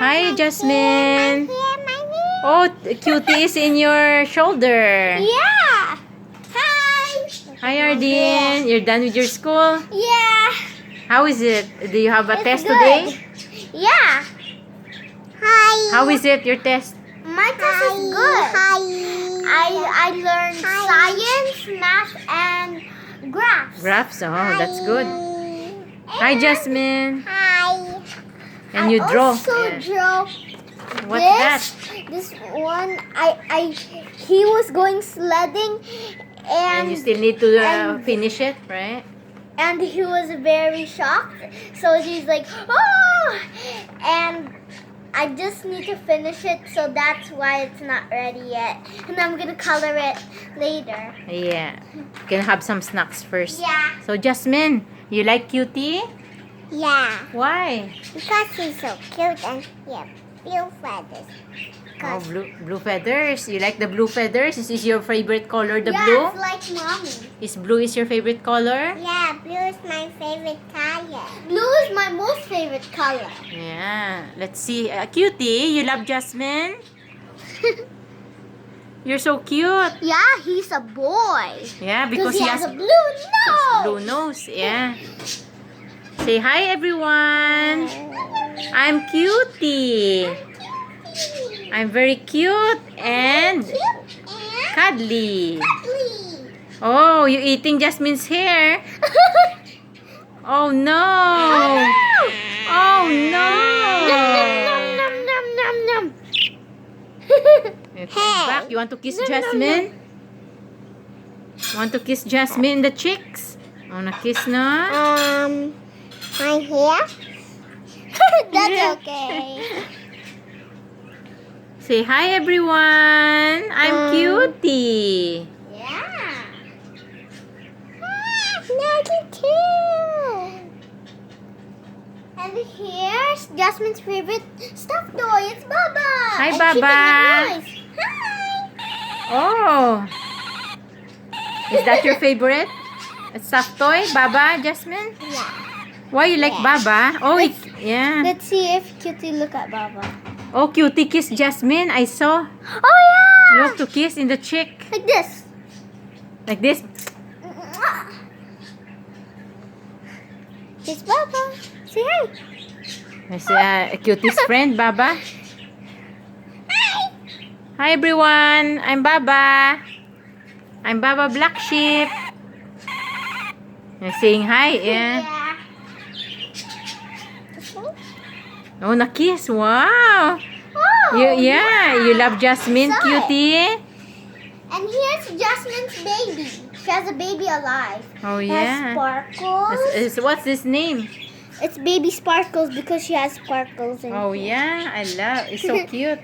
Hi, Jasmine. Oh, Cutie is in your shoulder. Yeah. Hi. Hi, Ardeen. You're done with your school? Yeah. How is it? Do you have a It's test good. today? Yeah. Hi. How is it, your test? My test is good. I learned science, math, and graphs. Graphs? Oh, that's good. Hi, Jasmine. Hi. And you draw. Also Yeah. draw What's that? This one. He was going sledding, And you still need to finish it, right? and he was very shocked. So he's like, oh! And I just need to finish it, so that's why it's not ready yet. And I'm gonna color it later. Yeah. Can have some snacks first. Yeah. So, Jasmine, you like Cutie? Yeah. Why? Because he's so cute and he has blue feathers. Oh, blue feathers. You like the blue feathers? Is this your favorite color, the blue? It's like mommy. Is blue is your favorite color? Yeah, blue is my favorite color. Blue is my most favorite color. Yeah. Let's see. Cutie, you love Jasmine? You're so cute. Yeah, he's a boy. Yeah, because he has a blue nose. blue nose. Yeah. Say hi, everyone. I'm Cutie. I'm very cute and cuddly. Oh, you eating Jasmine's hair? Oh no! Oh no! You come back. You want to kiss Jasmine? Want to kiss Jasmine in the cheeks? Wanna kiss na? My hair? That's Yeah. okay. Say hi, everyone. I'm Cutie. Yeah. Maggie too. And here's Jasmine's favorite stuffed toy. It's Baba. Hi, And Baba. she can noise. Hi. Oh, is that your favorite stuffed toy, Baba, Jasmine? Yeah. Why you like Baba? Oh, yeah. Let's see if Cutie look at Baba. Oh, Cutie kissed Jasmine. I saw. Oh yeah. Look to kiss in the cheek. Like this. Like this. It's Baba. Say hi. That's Cutie's friend, Baba. Hi. Hi, everyone. I'm Baba. I'm Baba Black Sheep. Saying hi, yeah. Oh, na-kiss. Wow. Oh, You love Jasmine, Saw it. Cutie? And here's Jasmine's baby. She has a baby alive. Oh, It yeah. has sparkles. What's this name? It's baby sparkles because she has sparkles in Oh, yeah. I love. It's so cute.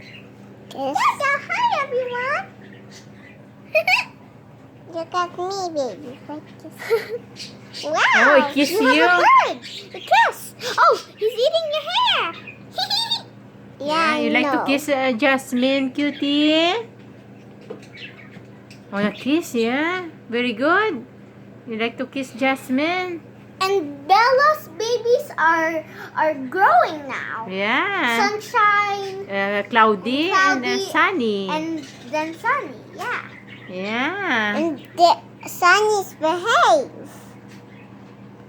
Hi, everyone. Look at me, baby. Wow. Oh, it kissed you. you. Have a bird. A kiss. Oh, he's eating your hair. Yeah, you like to kiss Jasmine, Cutie? Oh, a kiss, yeah. Very good. You like to kiss Jasmine? And Bella's babies are growing now. Yeah. Sunshine. Cloudy and Cloudy sunny. And then sunny, yeah. Yeah. And the sunnies behave.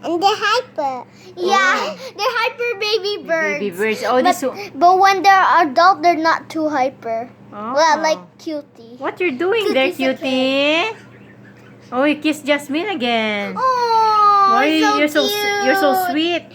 And they're hyper. Yeah, they're hyper baby birds. Baby birds. Oh, But when they're adult, they're not too hyper. Oh. Well, like Cutie. What you're doing there, Cutie's Cutie? Oh, you kissed Jasmine again. Oh, Why so you're cute. you're so sweet.